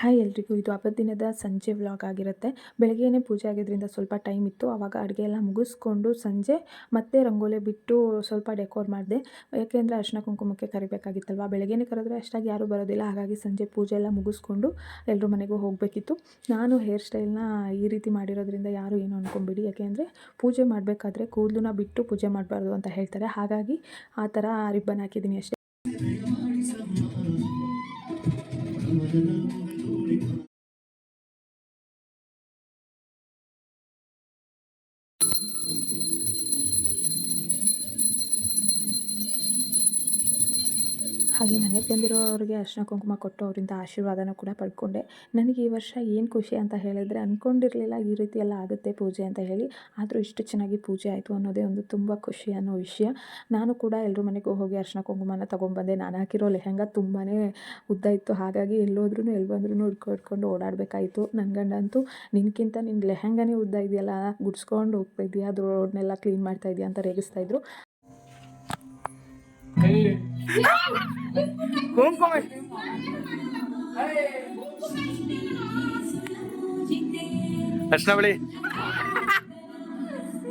Hi ಎಲ್ರಿಗೂ, ಇದು ಹಬ್ಬದ ದಿನದ ಸಂಜೆ ವ್ಲಾಗ್ ಆಗಿರುತ್ತೆ. ಬೆಳಗ್ಗೆನೇ ಪೂಜೆ ಆಗಿದ್ದರಿಂದ ಸ್ವಲ್ಪ ಟೈಮ್ ಇತ್ತು. ಆವಾಗ ಅಡುಗೆ ಎಲ್ಲ ಮುಗಿಸ್ಕೊಂಡು ಸಂಜೆ ಮತ್ತೆ ರಂಗೋಲಿ ಬಿಟ್ಟು ಸ್ವಲ್ಪ ಡೆಕೋರ್ ಮಾಡಿದೆ. ಯಾಕೆಂದರೆ ಅರಿಶಿನ ಕುಂಕುಮಕ್ಕೆ ಕರಿಬೇಕಾಗಿತ್ತಲ್ವ. ಬೆಳಗ್ಗೆನೇ ಕರೆದ್ರೆ ಅಷ್ಟಾಗಿ ಯಾರೂ ಬರೋದಿಲ್ಲ. ಹಾಗಾಗಿ ಸಂಜೆ ಪೂಜೆ ಎಲ್ಲ ಮುಗಿಸ್ಕೊಂಡು ಎಲ್ಲರ ಮನೆಗೂ ಹೋಗಬೇಕಿತ್ತು. ನಾನು ಹೇರ್ ಸ್ಟೈಲ್ನ ಈ ರೀತಿ ಮಾಡಿರೋದ್ರಿಂದ ಯಾರು ಏನು ಅಂದ್ಕೊಂಬಿಡಿ. ಯಾಕೆಂದರೆ ಪೂಜೆ ಮಾಡಬೇಕಾದ್ರೆ ಕೂದಲನ್ನ ಬಿಟ್ಟು ಪೂಜೆ ಮಾಡಬಾರ್ದು ಅಂತ ಹೇಳ್ತಾರೆ. ಹಾಗಾಗಿ ಆ ಥರ ರಿಬ್ಬನ್ ಹಾಕಿದ್ದೀನಿ ಅಷ್ಟೇ. ಹಾಗೆ ಮನೆಗೆ ಬಂದಿರೋರಿಗೆ ಅರಿಶಿನ ಕುಂಕುಮ ಕೊಟ್ಟು ಅವರಿಂದ ಆಶೀರ್ವಾದನ ಕೂಡ ಪಡ್ಕೊಂಡೆ. ನನಗೆ ಈ ವರ್ಷ ಏನು ಖುಷಿ ಅಂತ ಹೇಳಿದರೆ, ಅಂದ್ಕೊಂಡಿರಲಿಲ್ಲ ಈ ರೀತಿ ಎಲ್ಲ ಆಗುತ್ತೆ ಪೂಜೆ ಅಂತ ಹೇಳಿ. ಆದರೂ ಇಷ್ಟು ಚೆನ್ನಾಗಿ ಪೂಜೆ ಆಯಿತು ಅನ್ನೋದೇ ಒಂದು ತುಂಬ ಖುಷಿ ಅನ್ನೋ ವಿಷಯ. ನಾನು ಕೂಡ ಎಲ್ಲರ ಮನೆಗೂ ಹೋಗಿ ಅರಿಶಿನ ಕುಂಕುಮನ ತೊಗೊಂಬಂದೆ. ನಾನು ಹಾಕಿರೋ ಲೆಹಂಗಾ ತುಂಬಾ ಉದ್ದ ಇತ್ತು. ಹಾಗಾಗಿ ಎಲ್ಲೋದ್ರೂ ಎಲ್ಲಿ ಬಂದ್ರೂ ಹಿಡ್ಕೊಂಡು ಓಡಾಡಬೇಕಾಯಿತು. ನನ್ನ ಗಂಡ ಅಂತೂ, ನಿನಗಿಂತ ನಿನ್ನ ಲೆಹಂಗಾನೇ ಉದ್ದ ಇದೆಯಲ್ಲ, ಗುಡ್ಸ್ಕೊಂಡು ಹೋಗ್ತಾ ಇದೆಯಾ, ಅದು ರೋಡ್ನೆಲ್ಲ ಕ್ಲೀನ್ ಮಾಡ್ತಾ ಇದೆಯಾ ಅಂತ ರೇಗಿಸ್ತಾಯಿದ್ರು.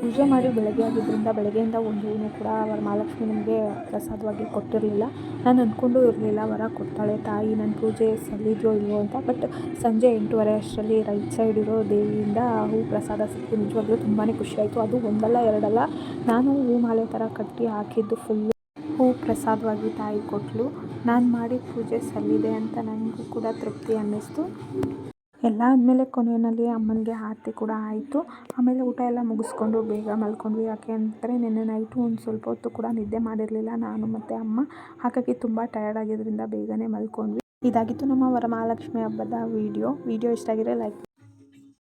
ಪೂಜೆ ಮಾಡಿ ಬೆಳಗ್ಗೆ ಆಗಿದ್ದರಿಂದ ಬೆಳಗ್ಗೆಯಿಂದ ಒಂದು ಹೂವು ಕೂಡ ವರಮಹಾಲಕ್ಷ್ಮಿ ನಮಗೆ ಪ್ರಸಾದವಾಗಿ ಕೊಟ್ಟಿರಲಿಲ್ಲ. ನಾನು ಅಂದ್ಕೊಂಡು ಇರಲಿಲ್ಲ ವರ ಕೊಡ್ತಾಳೆ ತಾಯಿ, ನನ್ನ ಪೂಜೆ ಸಲ್ಲಿದ್ರೋ ಇಲ್ವೋ ಅಂತ. ಬಟ್ ಸಂಜೆ 8:30 ಅಷ್ಟರಲ್ಲಿ ರೈಟ್ ಸೈಡ್ ಇರೋ ದೇವಿಯಿಂದ ಹೂ ಪ್ರಸಾದ ಸಿಕ್ತು. ನಿಜವಾಗ್ಲೂ ತುಂಬಾ ಖುಷಿಯಾಯಿತು. ಅದು ಒಂದಲ್ಲ ಎರಡಲ್ಲ, ನಾನು ಹೂ ಮಾಲೆ ಥರ ಕಟ್ಟಿ ಹಾಕಿದ್ದು ಫುಲ್ಲು ಹೂ ಪ್ರಸಾದವಾಗಿ ತಾಯಿ ಕೊಟ್ಟಳು. ನಾನು ಮಾಡಿದ ಪೂಜೆ ಸಲ್ಲಿದೆ ಅಂತ ನನಗೂ ಕೂಡ ತೃಪ್ತಿ ಅನ್ನಿಸ್ತು. ಎಲ್ಲ ಆದಮೇಲೆ ಕೊನೆಯಲ್ಲಿ ಅಮ್ಮನಿಗೆ ಆರತಿ ಕೂಡ ಆಯಿತು. ಆಮೇಲೆ ಊಟ ಎಲ್ಲ ಮುಗಿಸ್ಕೊಂಡು ಬೇಗ ಮಲ್ಕೊಂಡ್ವಿ. ಯಾಕೆ ಅಂದರೆ ನಿನ್ನೆ ನೈಟು ಒಂದು ಸ್ವಲ್ಪ ಹೊತ್ತು ಕೂಡ ನಿದ್ದೆ ಮಾಡಿರಲಿಲ್ಲ ನಾನು ಮತ್ತು ಅಮ್ಮ. ಹಾಗಾಗಿ ತುಂಬ ಟಯರ್ಡ್ ಆಗಿದ್ದರಿಂದ ಬೇಗನೆ ಮಲ್ಕೊಂಡ್ವಿ. ಇದಾಗಿತ್ತು ನಮ್ಮ ವರಮಹಾಲಕ್ಷ್ಮಿ ಹಬ್ಬದ ವಿಡಿಯೋ ಇಷ್ಟ ಆಗಿದ್ರೆ ಲೈಕ್